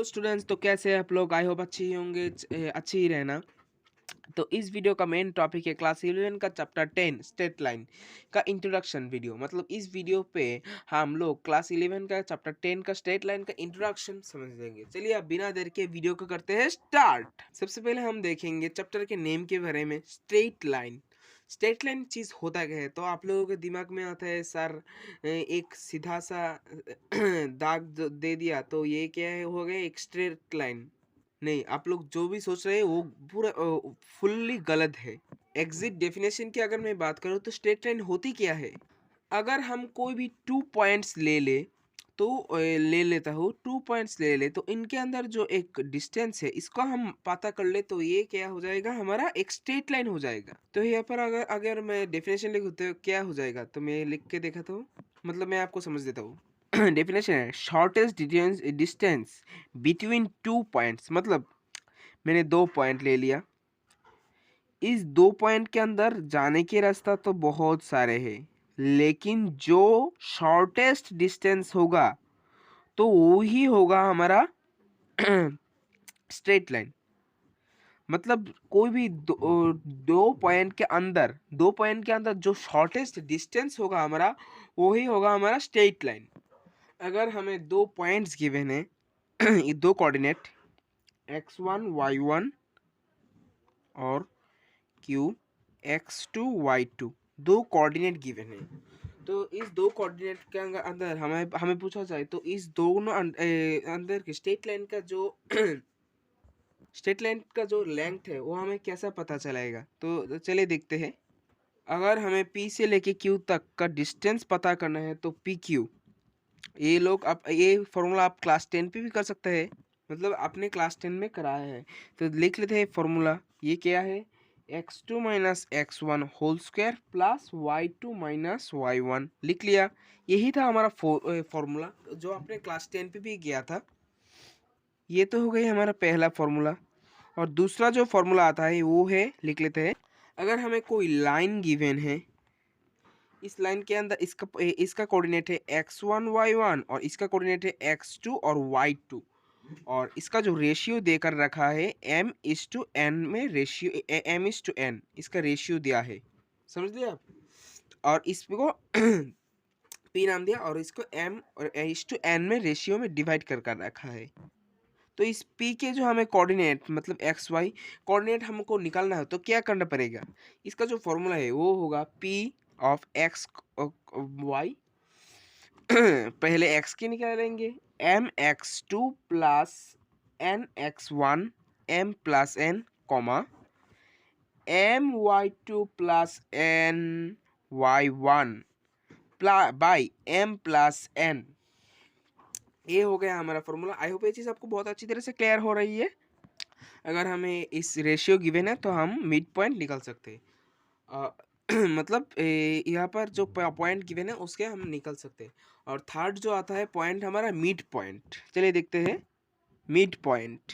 Hello students, तो कैसे हैं आप लोग? आई होप अच्छे ही होंगे, अच्छे ही रहना। तो इस वीडियो का मेन टॉपिक है क्लास 11 का चैप्टर 10 स्टेट लाइन का इंट्रोडक्शन वीडियो। मतलब इस वीडियो पे हम लोग क्लास 11 का चैप्टर 10 का स्टेट लाइन का इंट्रोडक्शन समझ लेंगे। चलिए अब बिना देर के वीडियो को करते हैं स्टार्ट। सबसे पहले हम देखेंगे चैप्टर के नेम के बारे में। स्ट्रेट लाइन, स्ट्रेट लाइन चीज होता क्या है? तो आप लोगों के दिमाग में आता है सर एक सीधा सा दाग दे दिया तो ये क्या है, हो गया एक स्ट्रेट लाइन। नहीं, आप लोग जो भी सोच रहे हैं वो पूरा फुल्ली गलत है। एग्जिट डेफिनेशन की अगर मैं बात करूँ तो स्ट्रेट लाइन होती क्या है? अगर हम कोई भी 2 पॉइंट्स ले तो ले लेता हूँ 2 पॉइंट्स ले तो इनके अंदर जो एक डिस्टेंस है इसको हम पता कर ले तो ये क्या हो जाएगा, हमारा एक स्ट्रेट लाइन हो जाएगा। तो यहाँ पर अगर अगर मैं डेफिनेशन लिखूँ तो क्या हो जाएगा, तो मैं लिख के दिखाता हूँ। मतलब मैं आपको समझ देता हूँ। डेफिनेशन है शॉर्टेस्ट डिस्टेंस बिटवीन 2 पॉइंट्स। मतलब मैंने 2 पॉइंट ले लिया, इस 2 पॉइंट के अंदर जाने के रास्ता तो बहुत सारे हैं, लेकिन जो शॉर्टेस्ट डिस्टेंस होगा तो वो ही होगा हमारा स्ट्रेट लाइन। मतलब कोई भी दो पॉइंट के अंदर जो शॉर्टेस्ट डिस्टेंस होगा हमारा, वो ही होगा हमारा स्ट्रेट लाइन। अगर हमें 2 पॉइंट्स गिवन है, ये 2 कोऑर्डिनेट x1 y1 और q x2 y2, 2 coordinate given है। तो इस 2 कोऑर्डिनेट के अंदर हमें हमें पूछा जाए तो इस दोनों अंदर के स्ट्रेट लाइन का जो स्ट्रेट लाइन का जो लेंथ है वो हमें कैसा पता चलेगा, तो चलिए देखते हैं। अगर हमें P से लेके Q तक का डिस्टेंस पता करना है तो पी क्यू, ये लोग आप ये फॉर्मूला आप क्लास 10 पे भी कर सकते हैं। मतलब आपने क्लास 10 में कराया है तो लिख लेते हैं फॉर्मूला। ये क्या है, x2 minus x1 whole square plus y2 minus y1, लिख लिया। यही था हमारा फॉर्मूला जो आपने क्लास 10 पे भी किया था। ये तो हो गई हमारा पहला फॉर्मूला। और दूसरा जो फॉर्मूला आता है वो है, लिख लेते हैं। अगर हमें कोई लाइन गिवन है, इस लाइन के अंदर इसका कोऑर्डिनेट है x1 y1 और इसका कोऑर्डिनेट है x2 और y2, और इसका जो रेशियो देकर रखा है m/n में, रेशियो m/n इसका रेशियो दिया है, समझ लिया आप। और इसको p नाम दिया और इसको m और n में रेशियो में डिवाइड कर रखा है। तो इस p के जो हमें कोऑर्डिनेट मतलब एक्स वाई कोऑर्डिनेट हमको निकालना है तो क्या करना पड़ेगा, इसका जो फॉर्मूला है वो होगा p ऑफ x y। पहले x की निकालेंगे, mx2 plus nx1 m plus n comma my2 plus ny1 by m plus n। ये हो गया हमारा फॉर्मूला। आई होप ये चीज़ आपको बहुत अच्छी तरह से क्लियर हो रही है। अगर हमें इस रेशियो गिवन है तो हम मिड पॉइंट निकाल सकते हैं। मतलब यहाँ पर जो पॉइंट गिवन है उसके हम निकल सकते हैं। और थर्ड जो आता है पॉइंट हमारा मिड पॉइंट, चलिए देखते हैं। मिड पॉइंट,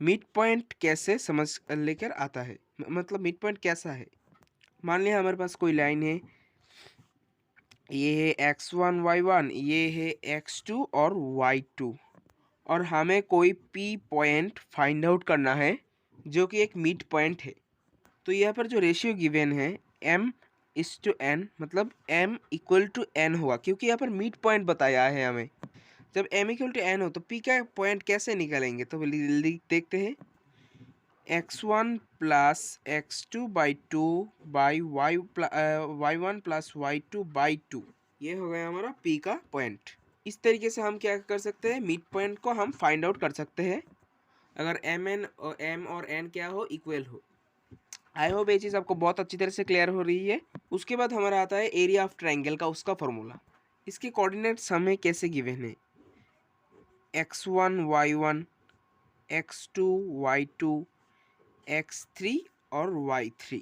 मिड पॉइंट कैसे समझ लेकर आता है, मतलब मिड पॉइंट कैसा है। मान लिया हमारे पास कोई लाइन है, ये है x1 y1, ये है x2 और y2, और हमें कोई p पॉइंट फाइंड आउट करना है जो कि एक मिड पॉइंट है। तो यहाँ पर जो रेशियो गिवन है m/n, मतलब m इक्वल टू n हुआ, क्योंकि यहाँ पर मिड पॉइंट बताया है हमें। जब m इक्वल टू n हो तो p का पॉइंट कैसे निकालेंगे, तो देखते हैं। x1 plus x2 by 2 by y1 plus y2 by 2, ये हो गया हमारा p का पॉइंट। इस तरीके से हम क्या कर सकते हैं, मिड पॉइंट को हम फाइंड आउट कर सकते हैं अगर m और n क्या हो, इक्वल हो। आई होप ये चीज़ आपको बहुत अच्छी तरह से क्लियर हो रही है। उसके बाद हमारा आता है एरिया ऑफ ट्रायंगल का, उसका फॉर्मूला। इसके कोऑर्डिनेट्स हमें कैसे गिवन है, x1 y1 x2 y2 x3 और y3।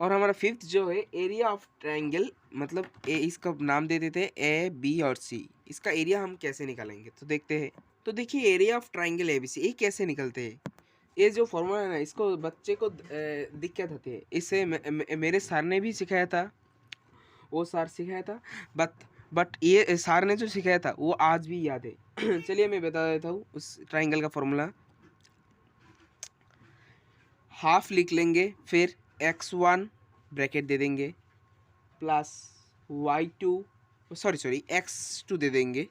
और हमारा फिफ्थ जो है एरिया ऑफ ट्रायंगल, मतलब इसका नाम दे देते हैं ए बी और सी। इसका एरिया हम कैसे निकालेंगे तो देखते हैं। तो देखिए area of triangle A B C ये कैसे निकलते हैं। ये जो फॉर्मूला है ना, इसको बच्चे को दिक्कत होती है। इसे मेरे सर ने भी सिखाया था, वो सर सिखाया था, बट ये सर ने जो सिखाया था वो आज भी याद है। चलिए मैं बता देता हूँ उस ट्राइंगल का फॉर्मूला। हाफ लिख लेंगे, फिर x1 ब्रैकेट दे देंगे प्लस y2 सॉरी x2 दे देंगे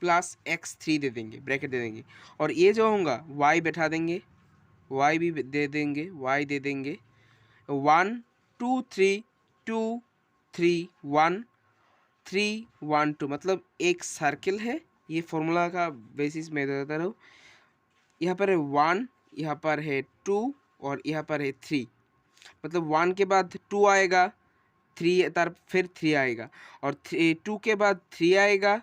प्लस x3 दे देंगे, ब्रैकेट दे देंगे, और ये जो होगा y बैठा देंगे, y भी दे देंगे, y दे देंगे 1 2 3 2 3 1 3 1 2, मतलब एक सर्किल है। ये फॉर्मूला का बेसिस मैं देता रहूँ। यहाँ पर है 1, यहाँ पर है 2 और यहाँ पर है 3, मतलब 1 के बाद 2 आएगा, 3 फिर 3 आएगा, और 2 के बाद 3 आएगा,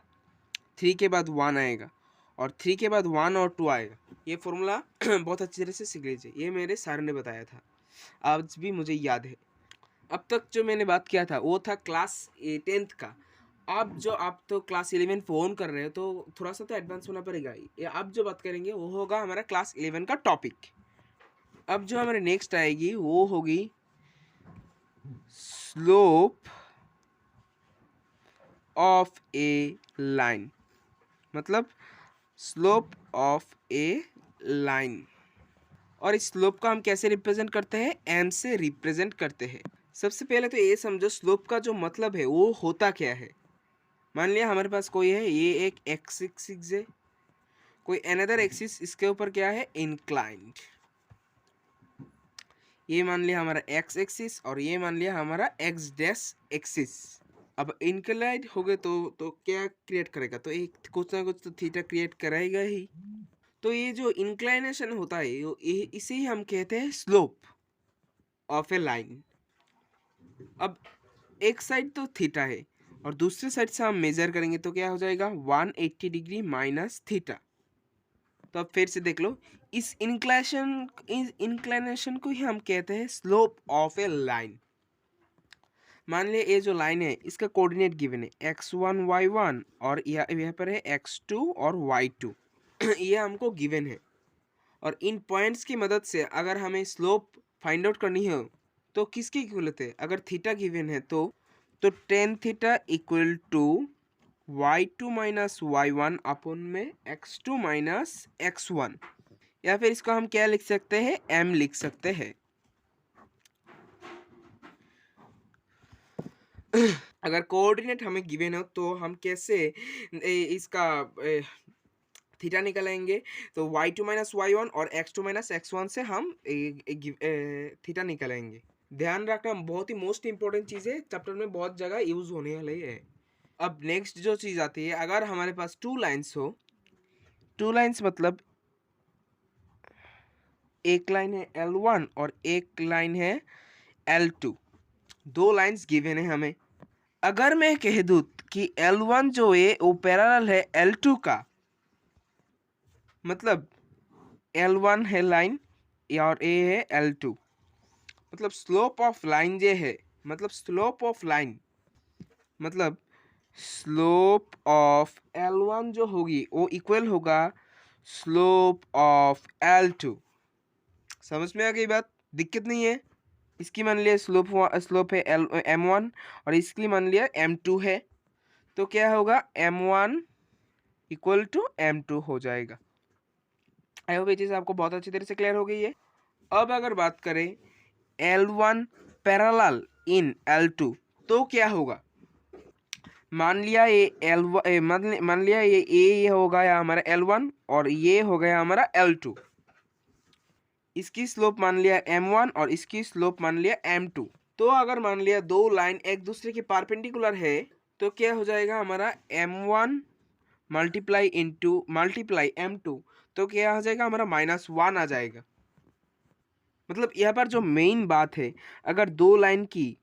3 के बाद 1 आएगा, और 3 के बाद 1 और 2 आएगा। ये फॉर्मूला बहुत अच्छी तरह से सीख लीजिए, ये मेरे सर ने बताया था, आज भी मुझे याद है। अब तक जो मैंने बात किया था वो था क्लास 10th का। अब जो आप तो क्लास 11 फ़ोन कर रहे हो तो थोड़ा सा तो एडवांस होना पड़ेगा। ये अब जो बात करेंगे वो होगा हमारा क्लास 11 का टॉपिक। अब जो हमारे नेक्स्ट आएगी वो होगी स्लोप ऑफ ए लाइन, मतलब स्लोप ऑफ ए लाइन। और इस स्लोप का हम कैसे रिप्रेजेंट करते हैं? एम से रिप्रेजेंट करते हैं। सबसे पहले तो ये समझो स्लोप का जो मतलब है वो होता क्या है। मान लिया हमारे पास कोई है, ये एक एक्स एक्सिस है, कोई अनदर एक्सिस, इसके ऊपर क्या है? इंक्लाइंड। ये मान लिया हमारा एक्स एक्सिस और ये मान लिया हमारा एक्स डैश एक्सिस। अब इंक्लाइंड हो गए तो क्या क्रिएट करेगा? तो एक कुछ ना कुछ तो थीटा क्रिएट कराएगा ही। तो ये जो इंक्लाइनेशन होता है इसे ही हम कहते हैं स्लोप ऑफ ए लाइन। अब एक साइड तो थीटा है और दूसरे साइड से हम मेजर करेंगे तो क्या हो जाएगा? 180 डिग्री माइनस थीटा। तो अब फिर से देख लो, इस इंक्लाइनेशन को ही हम कहते हैं स्लोप ऑफ ए लाइन। मान लिया ये जो लाइन है इसका कोऑर्डिनेट गिवन है x1 y1 और यहाँ पर है x2 और y2 ये हमको गिवन है। और इन पॉइंट्स की मदद से अगर हमें स्लोप फाइंड आउट करनी हो तो किसकी इक्वल है? अगर थीटा गिवन है तो tan theta equal to y2 minus y1 अपन में x2 माइनस x1, या फिर इसको हम क्या लिख सकते हैं? m लिख सकते हैं। अगर कोऑर्डिनेट हमें गिवन हो तो हम कैसे इसका थीटा निकालेंगे? तो y2 माइनस y1 और x2 माइनस x1 से हम थीटा निकालेंगे। ध्यान रखना, बहुत ही मोस्ट इंपॉर्टेंट चीज़ है, चैप्टर में बहुत जगह यूज होने वाली है। अब नेक्स्ट जो चीज़ आती है, अगर हमारे पास टू लाइन्स हो, टू लाइन्स मतलब एक लाइन है L1 और एक लाइन है L2, दो लाइन्स गिवन है हमें। अगर मैं कह दूँ कि L1 जो है वो पैरेलल है L2 का, मतलब L1 है लाइन और ए है L2, मतलब स्लोप ऑफ लाइन जे है, मतलब स्लोप ऑफ लाइन मतलब स्लोप ऑफ L1 जो होगी वो इक्वल होगा स्लोप ऑफ L2। समझ में आ गई बात? दिक्कत नहीं है। इसकी मान लिया स्लोप है M1 और इसकी मान लिया M2 है, तो क्या होगा? M1 इक्वल टू M2 हो जाएगा। आई होप ये चीज़ आपको बहुत अच्छी तरह से क्लियर हो गई है। अब अगर बात करें L1 पैरेलल इन L2 तो क्या होगा? मान लिया ये मान लिया ये हो गया हमारा L1 और ये हो गया हमारा L2। इसकी स्लोप मान लिया M1 और इसकी स्लोप मान लिया M2। तो अगर मान लिया दो लाइन एक दूसरे के परपेंडिकुलर है तो क्या हो जाएगा हमारा? M1 मल्टीप्लाई M2, तो क्या हो जाएगा हमारा? -1 आ जाएगा। मतलब यहाँ पर जो मेन बात है, अगर दो लाइन की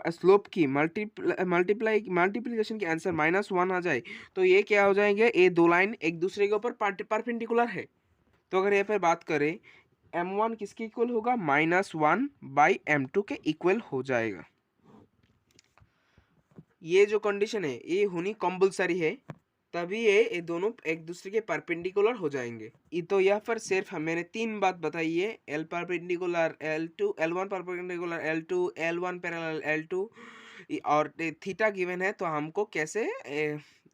स्लोप की मल्टीप्लिकेशन के आंसर -1 आ जाए तो ये क्या हो जाएंगे? ये दो लाइन एक दूसरे के ऊपर परपेंडिकुलर है। तो अगर यहाँ पर बात करें M1 किसके इक्वल होगा? -1 बाई M2 के इक्वल हो जाएगा। ये जो कंडीशन है ये होनी कंपल्सरी है, तभी ये दोनों एक दूसरे के परपेंडिकुलर हो जाएंगे। ये तो यहाँ पर सिर्फ मैंने तीन बात बताई है, L perpendicular L2, L1 perpendicular L2, L1 parallel L2 और थीटा गिवन है, तो हमको कैसे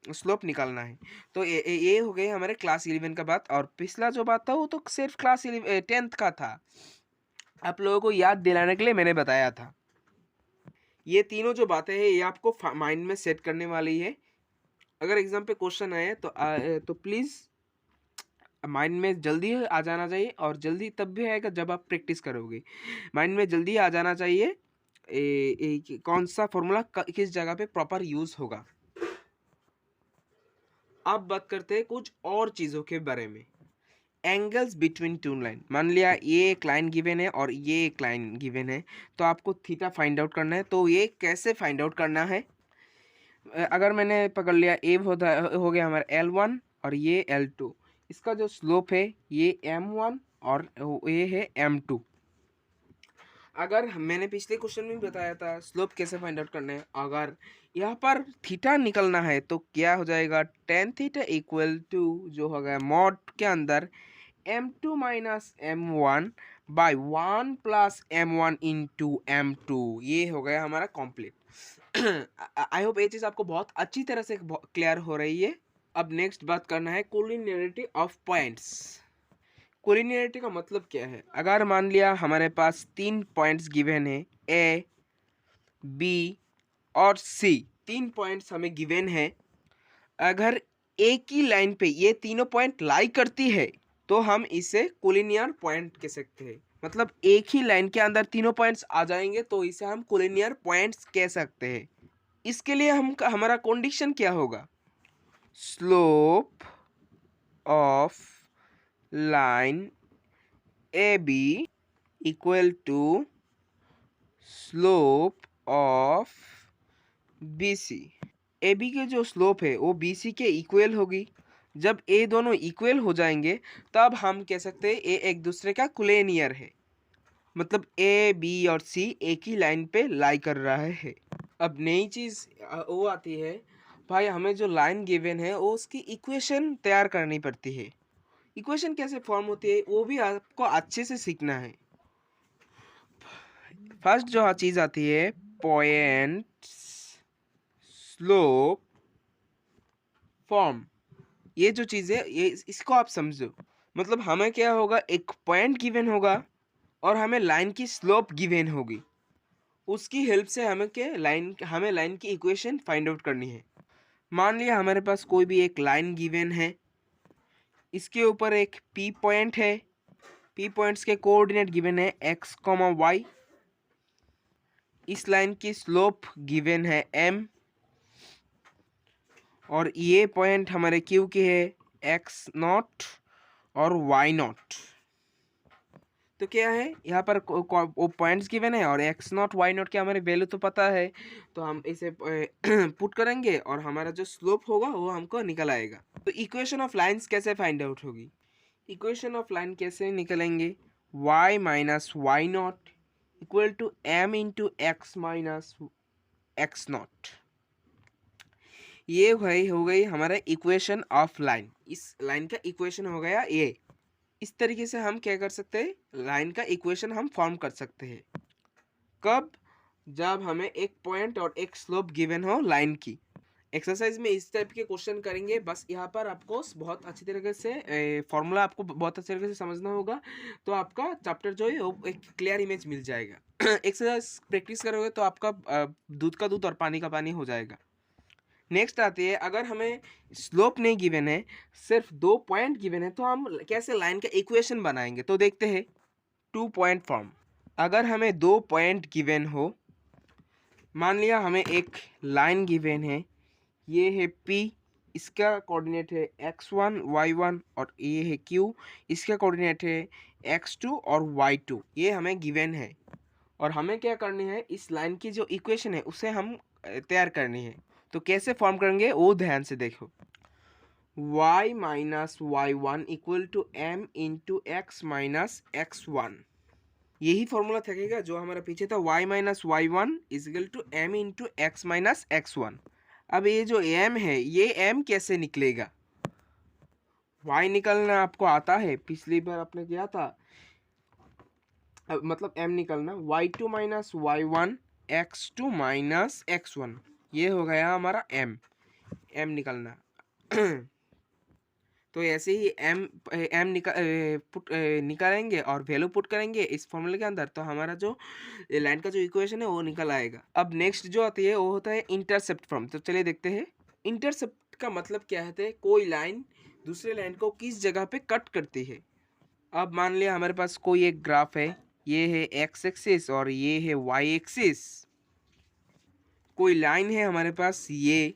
स्लोप निकालना है। तो ये हो गई हमारे क्लास 11 का बात। और पिछला जो बात था वो तो सिर्फ क्लास 10th का था, आप लोगों को याद दिलाने के लिए मैंने बताया था। ये तीनों जो बातें हैं ये आपको माइंड में सेट करने वाली है। अगर एग्जाम पे क्वेश्चन आए तो प्लीज़ माइंड में जल्दी आ जाना चाहिए, और जल्दी तब भी आएगा जब आप प्रैक्टिस करोगे। माइंड में जल्दी आ जाना चाहिए कौन सा फॉर्मूला किस जगह पे प्रॉपर यूज़ होगा। अब बात करते हैं कुछ और चीज़ों के बारे में। एंगल्स बिटवीन टू लाइन, मान लिया ये एक लाइन गिवन है और ये एक लाइन गिवन है, तो आपको थीटा फाइंड आउट करना है। तो ये कैसे फाइंड आउट करना है, अगर मैंने पकड़ लिया ए हो गया हमारा L1 और ये L2, इसका जो स्लोप है ये M1 और ये है M2। अगर मैंने पिछले क्वेश्चन में बताया था स्लोप कैसे फाइंड आउट करना है, अगर यहाँ पर थीटा निकलना है तो क्या हो जाएगा, टेन थीटा इक्वल टू जो होगा मॉड के अंदर M2 minus M1 by 1 plus M1 into M2। ये हो गया हमारा कॉम्प्लीट। आई होप ये चीज़ आपको बहुत अच्छी तरह से क्लियर हो रही है। अब नेक्स्ट बात करना है कोलिनियरिटी ऑफ पॉइंट्स। कोलिनियरिटी का मतलब क्या है, अगर मान लिया हमारे पास 3 पॉइंट्स गिवन है ए, बी और सी, 3 पॉइंट्स हमें गिवन है। अगर एक ही लाइन पे ये तीनों पॉइंट लाई करती है तो हम इसे कोलिनियर पॉइंट कह सकते हैं। मतलब एक ही लाइन के अंदर तीनों पॉइंट्स आ जाएंगे तो इसे हम कोलिनियर पॉइंट्स कह सकते हैं। इसके लिए हमारा कंडीशन क्या होगा, slope of line A B equal to slope of B C. A B के जो स्लोप है वो बी सी के इक्वल होगी। जब ए दोनों इक्वल हो जाएंगे तब हम कह सकते हैं ए एक दूसरे का कोलिनियर है। मतलब ए बी और सी एक ही लाइन पे लाई कर रहा है। अब नई चीज़ वो आती है, भाई हमें जो लाइन गिवन है वो उसकी इक्वेशन तैयार करनी पड़ती है। इक्वेशन कैसे फॉर्म होती है वो भी आपको अच्छे से सीखना है। फर्स्ट जो चीज़ आती है पॉइंट स्लोप फॉर्म, ये जो चीज़ है ये इसको आप समझो। मतलब हमें क्या होगा, एक पॉइंट गिवन होगा और हमें लाइन की स्लोप गिवन होगी, उसकी हेल्प से हमें लाइन की इक्वेशन फाइंड आउट करनी है। मान लिया हमारे पास कोई भी एक लाइन गिवन है, इसके ऊपर एक पी पॉइंट है, पी पॉइंट्स के कोऑर्डिनेट गिवन है x, y। इस लाइन की स्लोप गिवन है m, और ये पॉइंट हमारे क्यू के है x0 और y0। तो क्या है यहाँ पर वो पॉइंट्स गिवन है और x0 y0 के हमारे वैल्यू तो पता है, तो हम इसे पुट करेंगे और हमारा जो स्लोप होगा वो हमको निकल आएगा। तो इक्वेशन ऑफ लाइंस कैसे फाइंड आउट होगी, इक्वेशन ऑफ लाइन कैसे निकलेंगे, y minus y0 equal to m into x minus x0। ये हो गई हमारा इक्वेशन ऑफ लाइन। इस लाइन का इक्वेशन हो गया ये। इस तरीके से हम क्या कर सकते हैं, लाइन का इक्वेशन हम फॉर्म कर सकते हैं। कब, जब हमें एक पॉइंट और एक स्लोप गिवन हो लाइन की। एक्सरसाइज में इस टाइप के क्वेश्चन करेंगे, बस यहाँ पर आपको बहुत अच्छी तरीके से फॉर्मूला आपको बहुत अच्छी तरीके से समझना होगा, तो आपका चैप्टर जो है वो एक क्लियर इमेज मिल जाएगा। एक्सरसाइज प्रैक्टिस करोगे तो आपका दूध का दूध और पानी का पानी हो जाएगा। नेक्स्ट आती है, अगर हमें स्लोप नहीं गिवन है, सिर्फ 2 पॉइंट गिवन है, तो हम कैसे लाइन का इक्वेशन बनाएंगे। तो देखते हैं 2 पॉइंट फॉर्म। अगर हमें 2 पॉइंट गिवन हो, मान लिया हमें एक लाइन गिवन है, ये है P, इसका कोऑर्डिनेट है x1 y1, और ये है Q, इसका कोऑर्डिनेट है x2 और y2। ये हमें गिवन है और हमें क्या करनी है, इस लाइन की जो इक्वेशन है उसे हम तैयार करनी है। तो कैसे फॉर्म करेंगे वो ध्यान से देखो। y minus y1 equal to m into x minus x1। यही फॉर्मूला थकेगा जो हमारा पीछे था, y minus y1 equal to m into x minus x1। अब ये जो m है, ये m कैसे निकलेगा, y निकलना आपको आता है, पिछली बार आपने किया था। मतलब m निकलना y2 minus y1 x2 minus x1, ये हो गया हमारा m। एम निकालना। तो ऐसे ही एम निकालेंगे और वैल्यू पुट करेंगे इस फॉर्मूले के अंदर, तो हमारा जो लाइन का जो इक्वेशन है वो निकल आएगा। अब नेक्स्ट जो आती है वो होता है इंटरसेप्ट फॉर्म। तो चलिए देखते हैं इंटरसेप्ट का मतलब क्या है। कोई लाइन दूसरे लाइन को किस जगह पे कट करती है। अब मान लिया हमारे पास कोई एक ग्राफ है, ये है एक्स एक्सिस और ये है वाई एक्सिस। कोई लाइन है हमारे पास, ये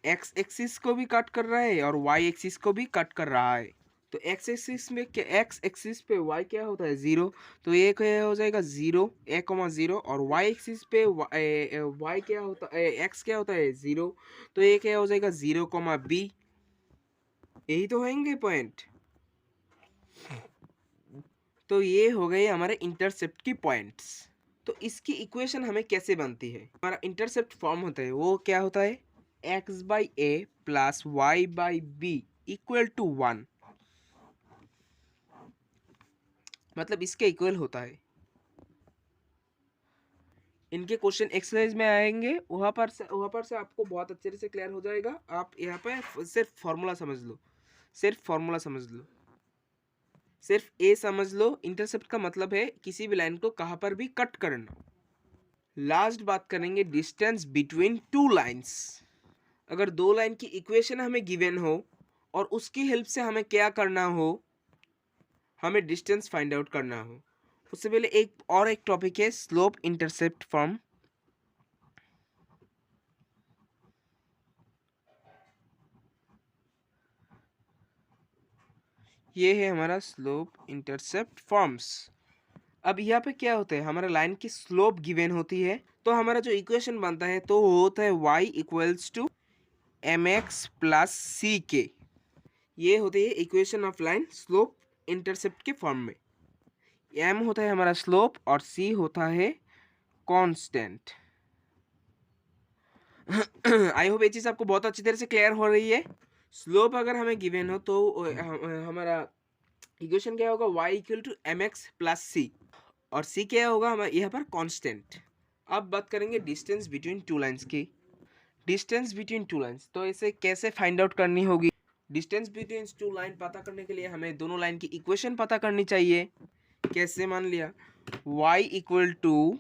एक्स एक्सिस को भी कट कर रहा है और वाई एक्सिस को भी कट कर रहा है। तो एक्स एक्सिस में क्या, एक्स एक्सिस पे वाई क्या होता है 0, तो ये क्या हो जाएगा 0 0, और वाई एक्सिस पे वाई क्या होता है, एक्स क्या होता है 0, तो ये क्या हो जाएगा 0, b। यही तो होंगे पॉइंट। तो ये हो गए हमारे इंटरसेप्ट की पॉइंट्स। तो इसकी इक्वेशन हमें कैसे बनती है, हमारा इंटरसेप्ट फॉर्म होता है वो क्या होता है, x by a plus y by b equal to 1। मतलब इसके इक्वल होता है। इनके क्वेश्चन एक्सरसाइज में आएंगे, वहाँ पर से आपको बहुत अच्छे से क्लियर हो जाएगा। आप यहाँ पे सिर्फ फॉर्मूला समझ लो, सिर्फ फॉर्मूला समझ लो, सिर्फ ए समझ लो। इंटरसेप्ट का मतलब है किसी भी लाइन को कहाँ पर भी कट करना। लास्ट बात करेंगे डिस्टेंस बिटवीन टू लाइंस। अगर दो लाइन की इक्वेशन हमें गिवन हो और उसकी हेल्प से हमें क्या करना हो, हमें डिस्टेंस फाइंड आउट करना हो। उससे पहले एक टॉपिक है स्लोप इंटरसेप्ट फॉर्म। ये है हमारा स्लोप इंटरसेप्ट फॉर्म्स। अब यहाँ पे क्या होता है, हमारा लाइन की स्लोप गिवन होती है, तो हमारा जो इक्वेशन बनता है तो वो होता है y equals to M x plus C के। ये होती है equation of line slope intercept के फॉर्म में। m होता है हमारा स्लोप और c होता है कांस्टेंट। आई होप ये चीज़ आपको बहुत अच्छी तरह से क्लियर हो रही है। स्लोप अगर हमें गिवन हो तो हमारा इक्वेशन क्या होगा, y equal to M x plus C, और c क्या होगा हमारे यहाँ पर कांस्टेंट। अब बात करेंगे डिस्टेंस बिटवीन टू लाइंस की। डिस्टेंस बिटवीन टू लाइंस तो इसे कैसे फाइंड आउट करनी होगी। डिस्टेंस बिटवीन टू लाइन पता करने के लिए हमें दोनों लाइन की इक्वेशन पता करनी चाहिए। कैसे, मान लिया y equal to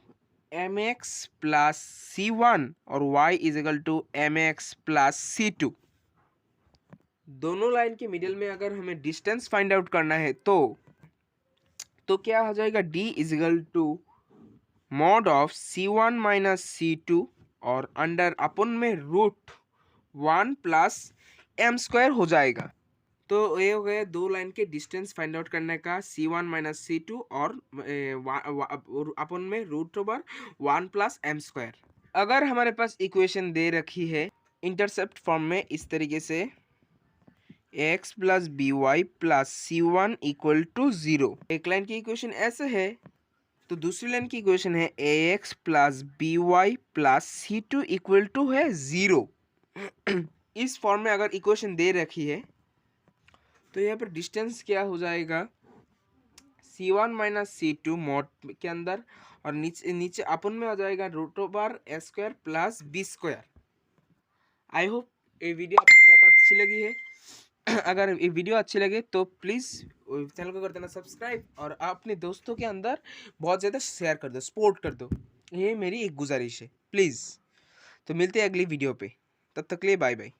M x plus c one और y is equal to M x plus c two. दोनों लाइन के मिडिल में अगर हमें डिस्टेंस फाइंड आउट करना है तो क्या हो जाएगा, d is equal to mod of c one minus c two और अंडर अपन में रूट 1 प्लस एम स्क्वायर हो जाएगा। तो ये हो गया दो लाइन के डिस्टेंस फाइंड आउट करने का, C1 माइनस C2 और अपन में root over 1 plus m square. अगर हमारे पास इक्वेशन दे रखी है इंटरसेप्ट फॉर्म में इस तरीके से, x plus b y plus c one equal to 0, एक लाइन की इक्वेशन ऐसे है, तो दूसरी लाइन की इक्वेशन है ax plus b y plus c two equal to है 0। इस फॉर्म में अगर इक्वेशन दे रखी है तो यहाँ पर डिस्टेंस क्या हो जाएगा, C1 माइनस C2 मॉड के अंदर, और नीचे नीचे अपन में आ जाएगा root over a square plus b square. I hope ये वीडियो आपको बहुत अच्छी लगी है। अगर ये वीडियो अच्छी लगे तो प्लीज़ चैनल को कर देना सब्सक्राइब और अपने दोस्तों के अंदर बहुत ज़्यादा शेयर कर दो, सपोर्ट कर दो। ये मेरी एक गुजारिश है, प्लीज़। तो मिलते हैं अगली वीडियो पे, तब तक के लिए बाय बाय।